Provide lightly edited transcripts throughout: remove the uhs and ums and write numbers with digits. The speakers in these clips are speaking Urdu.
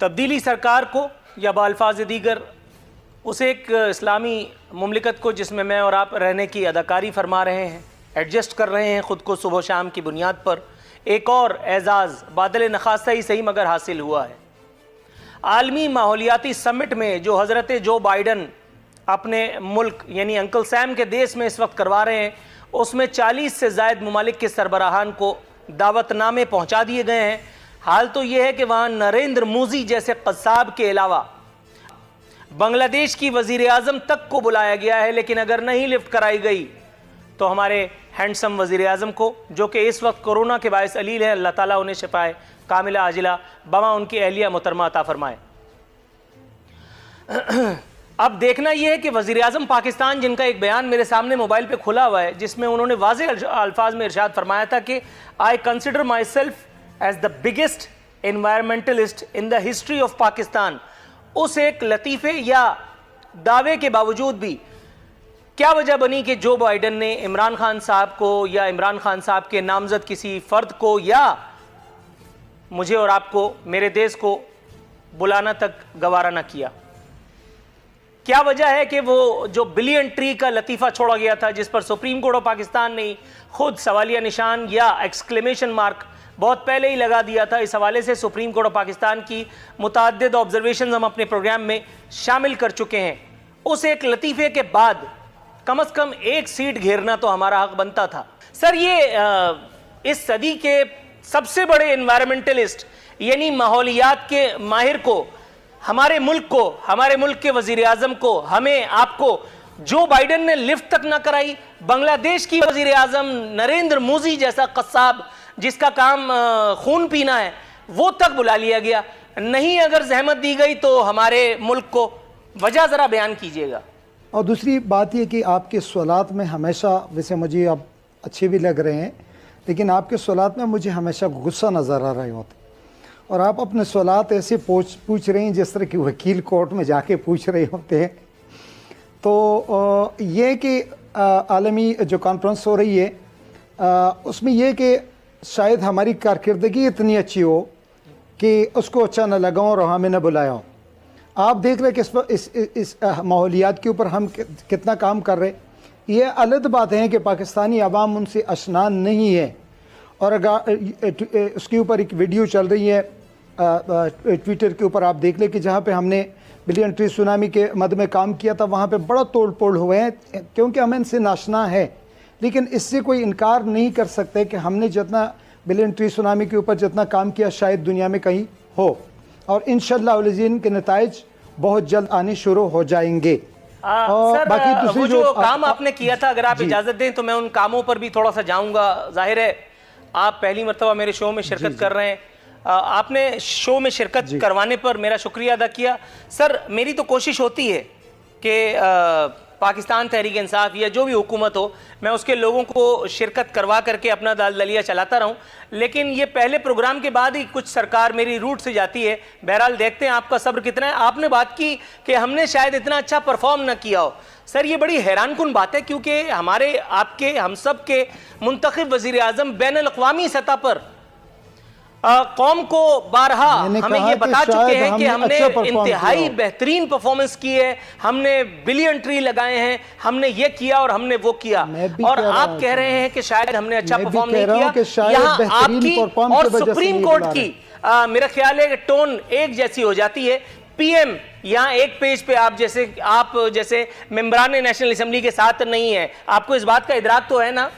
تبدیلی سرکار کو یا بالفاظ دیگر اس ایک اسلامی مملکت کو جس میں اور آپ رہنے کی اداکاری فرما رہے ہیں، ایڈجسٹ کر رہے ہیں خود کو صبح و شام کی بنیاد پر، ایک اور اعزاز بادل نخواستہ ہی صحیح مگر حاصل ہوا ہے۔ عالمی ماحولیاتی سمٹ میں جو حضرت جو بائیڈن اپنے ملک یعنی انکل سیم کے دیس میں اس وقت کروا رہے ہیں، اس میں 40 سے زائد ممالک کے سربراہان کو دعوت نامے پہنچا دیے گئے ہیں۔ حال تو یہ ہے کہ وہاں نریندر مودی جیسے قصاب کے علاوہ بنگلہ دیش کی وزیر اعظم تک کو بلایا گیا ہے، لیکن اگر نہیں لفٹ کرائی گئی تو ہمارے ہینڈسم وزیر اعظم کو، جو کہ اس وقت کورونا کے باعث علیل ہے، اللہ تعالیٰ انہیں شفائے کاملہ عاجلہ بما ان کی اہلیہ محترمہ عطا فرمائے۔ اب دیکھنا یہ ہے کہ وزیر اعظم پاکستان، جن کا ایک بیان میرے سامنے موبائل پہ کھلا ہوا ہے، جس میں انہوں نے واضح الفاظ میں ارشاد فرمایا تھا کہ I consider myself as the biggest environmentalist in the history of Pakistan۔ اس ایک لطیفے یا دعوے کے باوجود بھی کیا وجہ بنی کہ جو بائیڈن نے عمران خان صاحب کو یا عمران خان صاحب کے نامزد کسی فرد کو یا مجھے اور آپ کو، میرے دیس کو بلانا تک گوارا نہ کیا؟ کیا وجہ ہے کہ وہ جو بلین ٹری کا لطیفہ چھوڑا گیا تھا، جس پر سپریم کورٹ آف پاکستان نے خود سوالیہ نشان یا ایکسکلیمیشن مارک بہت پہلے ہی لگا دیا تھا؟ اس حوالے سے سپریم کورٹ آف پاکستان کی متعدد آبزرویشنز ہم اپنے پروگرام میں شامل کر چکے ہیں۔ اس ایک لطیفے کے بعد کم از کم ایک سیٹ گھیرنا تو ہمارا حق بنتا تھا۔ سر، یہ اس صدی کے سب سے بڑے انوائرمنٹلسٹ یعنی ماحولیات کے ماہر کو، ہمارے ملک کو، ہمارے ملک کے وزیر اعظم کو، ہمیں آپ کو جو بائیڈن نے لفٹ تک نہ کرائی، بنگلہ دیش کی وزیر اعظم نریندر مودی جیسا قصاب جس کا کام خون پینا ہے، وہ تک بلا لیا گیا نہیں۔ اگر زحمت دی گئی تو ہمارے ملک کو وجہ ذرا بیان کیجئے گا۔ اور دوسری بات یہ کہ آپ کے سوالات میں ہمیشہ، ویسے مجھے اب اچھے بھی لگ رہے ہیں، لیکن آپ کے سوالات میں مجھے ہمیشہ غصہ نظر آ رہے ہوتے، اور آپ اپنے سوالات ایسے پوچھ رہے ہیں جس طرح کہ وکیل کورٹ میں جا کے پوچھ رہے ہوتے ہیں۔ تو یہ کہ عالمی جو کانفرنس ہو رہی ہے، اس میں یہ کہ شاید ہماری کارکردگی اتنی اچھی ہو کہ اس کو اچھا نہ لگا اور ہمیں نہ بلایا ہو۔ آپ دیکھ رہے کہ اس ماحولیات کے اوپر ہم کتنا کام کر رہے۔ یہ الگ بات ہے کہ پاکستانی عوام ان سے اشنا نہیں ہے، اور اگر اس کے اوپر ایک ویڈیو چل رہی ہے ٹویٹر کے اوپر، آپ دیکھ لیں کہ جہاں پہ ہم نے بلین ٹری سونامی کے مد میں کام کیا تھا، وہاں پہ بڑا توڑ پھوڑ ہوئے ہیں، کیونکہ ہمیں ان سے ناشنا ہے۔ لیکن اس سے کوئی انکار نہیں کر سکتے کہ ہم نے جتنا بلین ٹری سونامی کے اوپر جتنا کام کیا شاید دنیا میں کہیں ہو، اور انشاءاللہ العزیز کے نتائج بہت جلد آنے شروع ہو جائیں گے۔ سر، وہ جو کام آپ نے کیا تھا، اگر آپ اجازت دیں تو میں ان کاموں پر بھی تھوڑا سا جاؤں گا۔ ظاہر ہے آپ پہلی مرتبہ میرے شو میں شرکت کر رہے ہیں، آپ نے شو میں شرکت کروانے پر میرا شکریہ ادا کیا۔ سر، میری تو کوشش ہوتی ہے کہ پاکستان تحریک انصاف یا جو بھی حکومت ہو، میں اس کے لوگوں کو شرکت کروا کر کے اپنا دلدلیہ چلاتا رہوں، لیکن یہ پہلے پروگرام کے بعد ہی کچھ سرکار میری روٹ سے جاتی ہے۔ بہرحال دیکھتے ہیں آپ کا صبر کتنا ہے۔ آپ نے بات کی کہ ہم نے شاید اتنا اچھا پرفارم نہ کیا ہو۔ سر، یہ بڑی حیران کن بات ہے، کیونکہ ہمارے، آپ کے، ہم سب کے منتخب وزیر اعظم بین الاقوامی سطح پر قوم کو بارہا ہمیں یہ بتا چکے ہیں کہ ہم نے انتہائی بہترین پرفارمنس کی ہے، ہم نے بلین ٹری لگائے ہیں، ہم نے یہ کیا اور ہم نے وہ کیا، اور آپ کہہ رہے ہیں کہ شاید ہم نے اچھا پرفارم نہیں کیا۔ یہاں آپ کی اور سپریم کورٹ کی میرا خیال ہے کہ ٹون ایک جیسی ہو جاتی ہے۔ پی ایم یہاں ایک پیج پہ آپ جیسے ممبران نیشنل اسمبلی کے ساتھ نہیں ہے۔ آپ کو اس بات کا ادراک تو ہے نا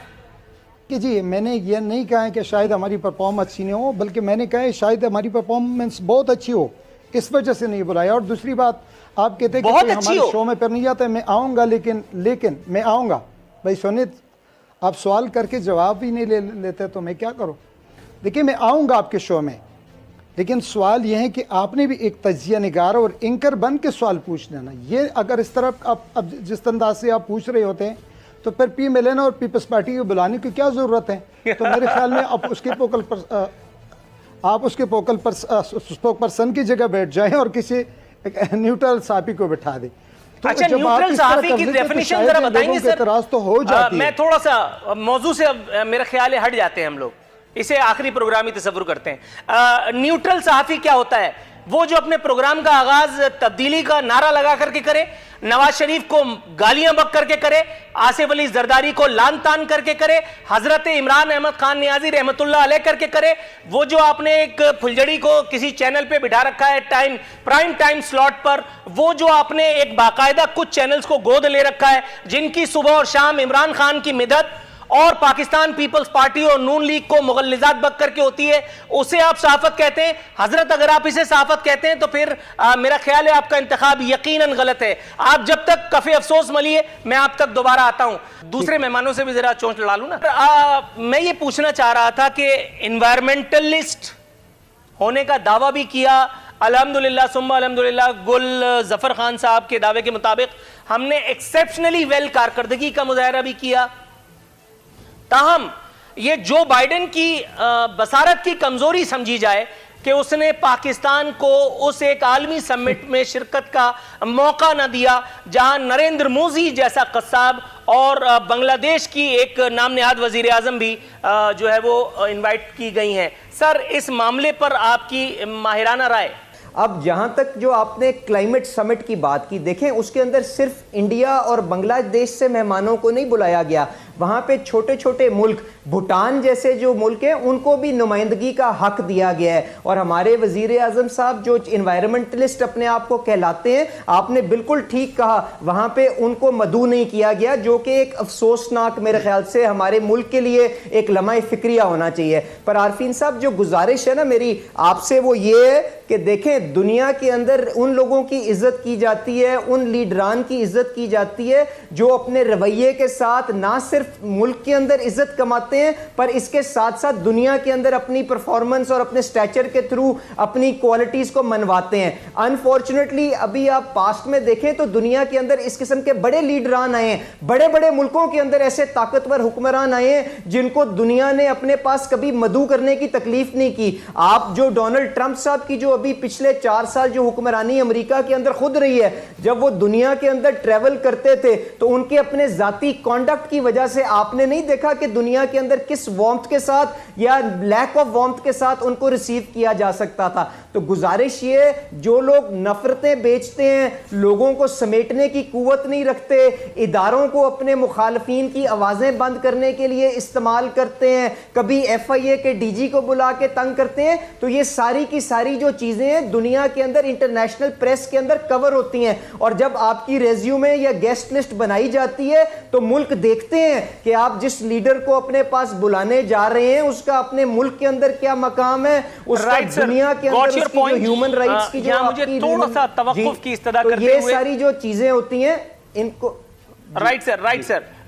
کہ جی، میں نے یہ نہیں کہا کہ شاید ہماری پرفارمنس اچھی نہیں ہو، بلکہ میں نے کہا ہے شاید ہماری پرفارمنس بہت اچھی ہو، اس وجہ سے نہیں بلایا۔ اور دوسری بات، آپ کہتے ہیں کہ ہمارے شو میں پر نہیں جاتا ہے، میں آؤں گا، لیکن میں آؤں گا۔ بھائی سنید، آپ سوال کر کے جواب ہی نہیں لیتے تو میں کیا کروں؟ دیکھیں، میں آؤں گا آپ کے شو میں، لیکن سوال یہ ہے کہ آپ نے بھی ایک تجزیہ نگار اور اینکر بن کے سوال پوچھ لینا۔ یہ اگر اس طرح اب جس انداز سے آپ پوچھ رہے ہوتے ہیں تو پھر پی ایم ایل این اور پیپلز پارٹی کو بلانے کی کیا ضرورت ہے؟ تو میرے خیال میں آپ اس کے اسپوک پرسن کی جگہ بیٹھ جائیں اور کسی نیوٹرل صحافی کو بٹھا دیں۔ اچھا، نیوٹرل صحافی کی ڈیفینیشن ذرا بتائیں گے سر؟ میں تھوڑا سا موضوع سے میرا خیال ہے ہٹ جاتے ہیں، ہم لوگ اسے آخری پروگرامی تصور کرتے ہیں۔ نیوٹرل صحافی کیا ہوتا ہے؟ وہ جو اپنے پروگرام کا آغاز تبدیلی کا نعرہ لگا کر کے کرے، نواز شریف کو گالیاں بک کر کے کرے، آصف علی زرداری کو لان تان کر کے کرے، حضرت عمران احمد خان نیازی رحمت اللہ علیہ کر کے کرے، وہ جو آپ نے ایک پھلجڑی کو کسی چینل پہ بٹھا رکھا ہے پرائم ٹائم سلاٹ پر، وہ جو آپ نے ایک باقاعدہ کچھ چینلز کو گود لے رکھا ہے جن کی صبح اور شام عمران خان کی مدد اور پاکستان پیپلز پارٹی اور نون لیگ کو مغلظات بک کر کے ہوتی ہے، اسے آپ صحافت کہتے ہیں؟ حضرت اگر آپ اسے صحافت کہتے ہیں تو پھر میرا خیال ہے آپ کا انتخاب یقیناً غلط ہے۔ آپ جب تک کفِ افسوس ملیے میں آپ تک دوبارہ آتا ہوں، دوسرے مہمانوں سے بھی ذرا چونچ لڑا لوں نا۔ میں یہ پوچھنا چاہ رہا تھا کہ انوائرمنٹلسٹ ہونے کا دعویٰ بھی کیا، الحمدللہ ثم الحمدللہ گل ظفر خان صاحب کے دعوے کے مطابق ہم نے ایکسیپشنلی ویل کارکردگی کا مظاہرہ بھی کیا، تاہم یہ جو بائیڈن کی بصارت کی کمزوری سمجھی جائے کہ اس نے پاکستان کو اس ایک عالمی سمٹ میں شرکت کا موقع نہ دیا جہاں نریندر مودی جیسا قصاب اور بنگلہ دیش کی ایک نام نہاد وزیر اعظم بھی جو ہے وہ انوائٹ کی گئی ہیں۔ سر اس معاملے پر آپ کی ماہرانہ رائے؟ اب جہاں تک جو آپ نے کلائمیٹ سمٹ کی بات کی، دیکھیں اس کے اندر صرف انڈیا اور بنگلہ دیش سے مہمانوں کو نہیں بلایا گیا، وہاں پہ چھوٹے چھوٹے ملک بھوٹان جیسے جو ملک ہیں ان کو بھی نمائندگی کا حق دیا گیا ہے، اور ہمارے وزیر اعظم صاحب جو انوائرمنٹلسٹ اپنے آپ کو کہلاتے ہیں، آپ نے بالکل ٹھیک کہا، وہاں پہ ان کو مدعو نہیں کیا گیا، جو کہ ایک افسوسناک میرے خیال سے ہمارے ملک کے لیے ایک لمحہ فکریہ ہونا چاہیے۔ پر عارفین صاحب جو گزارش ہے نا میری آپ سے وہ یہ ہے کہ دیکھیں دنیا کے اندر ان لوگوں کی عزت کی جاتی ہے، ان لیڈران کی عزت کی جاتی ہے جو اپنے رویے کے ساتھ نہ صرف ملک کے اندر عزت کماتے ہیں پر اس کے ساتھ ساتھ دنیا کے اندر اپنی پرفارمنس اور اپنے سٹیچر کے تھرو اپنی کوالٹیز کو منواتے ہیں۔ انفارچونیٹلی ابھی آپ پاسٹ میں دیکھیں تو دنیا کے اندر اس قسم کے بڑے لیڈران آئے ہیں، بڑے بڑے ملکوں کے اندر ایسے طاقتور حکمران آئے ہیں جن کو دنیا نے اپنے پاس کبھی مدعو کرنے کی تکلیف نہیں کی۔ آپ جو ڈونلڈ ٹرمپ صاحب کی جو ابھی پچھلے 4 سال جو حکمرانی امریکہ کے اندر خود رہی ہے، جب وہ دنیا کے اندر ٹریول کرتے تھے تو ان کے اپنے ذاتی کانڈکٹ کی وجہ سے آپ نے نہیں دیکھا کہ دنیا کے اندر کس وارمتھ کے ساتھ یا لیک آف وارمتھ کے ساتھ ان کو ریسیو کیا جا سکتا تھا۔ تو گزارش یہ جو لوگ نفرتیں بیچتے ہیں، لوگوں کو سمیٹنے کی قوت نہیں رکھتے، اداروں کو اپنے مخالفین کی آوازیں بند کرنے کے لیے استعمال کرتے ہیں، کبھی ایف آئی اے کے ڈی جی کو بلا کے تنگ کرتے ہیں، تو یہ ساری کی ساری جو چیزیں ہیں دنیا کے اندر انٹرنیشنل پریس کے اندر کور ہوتی ہیں، اور جب آپ کی ریزیومے یا گیسٹ لسٹ بنائی جاتی ہے تو ملک دیکھتے ہیں کہ آپ جس لیڈر کو اپنے پاس بلانے جا رہے ہیں اس کا اپنے ملک کے اندر کیا مقام ہے، اس کا دنیا کے اندر اس کی جو ہیومن رائٹس کی جو مجھے تھوڑا سا توقف کی استدعا کرتے ہوئے یہ ساری جو چیزیں ہوتی ہیں ان کو رائٹ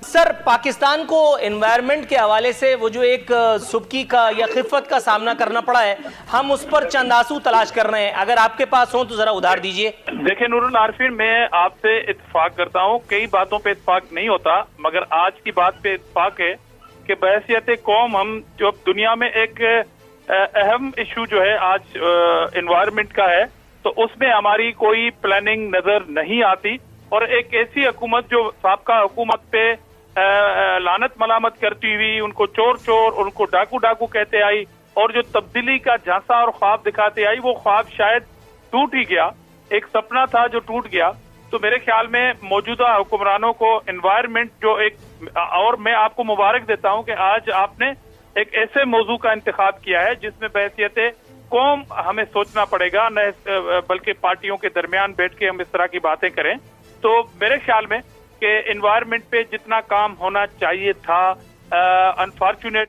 سر پاکستان کو انوائرمنٹ کے حوالے سے وہ جو ایک سبکی کا یا خفت کا سامنا کرنا پڑا ہے، ہم اس پر چند آنسو تلاش کر رہے ہیں، اگر آپ کے پاس ہوں تو ذرا ادھار دیجئے۔ دیکھیں نور العارفین، میں آپ سے اتفاق کرتا ہوں، کئی باتوں پہ اتفاق نہیں ہوتا، مگر آج کی بات پہ اتفاق ہے کہ بحیثیت قوم ہم جو دنیا میں ایک اہم ایشو جو ہے آج انوائرمنٹ کا ہے، تو اس میں ہماری کوئی پلاننگ نظر نہیں آتی، اور ایک ایسی حکومت جو سابقہ حکومت پہ لعنت ملامت کرتی ہوئی، ان کو چور چور، ان کو ڈاکو ڈاکو کہتے آئی، اور جو تبدیلی کا جھانسا اور خواب دکھاتے آئی، وہ خواب شاید ٹوٹ ہی گیا، ایک سپنا تھا جو ٹوٹ گیا۔ تو میرے خیال میں موجودہ حکمرانوں کو انوائرمنٹ جو ایک، اور میں آپ کو مبارک دیتا ہوں کہ آج آپ نے ایک ایسے موضوع کا انتخاب کیا ہے جس میں بحیثیت قوم ہمیں سوچنا پڑے گا، نہ بلکہ پارٹیوں کے درمیان بیٹھ کے ہم اس طرح کی باتیں کریں۔ تو میرے خیال میں کہ انوائرمنٹ پہ جتنا کام ہونا چاہیے تھا، انفارچونیٹ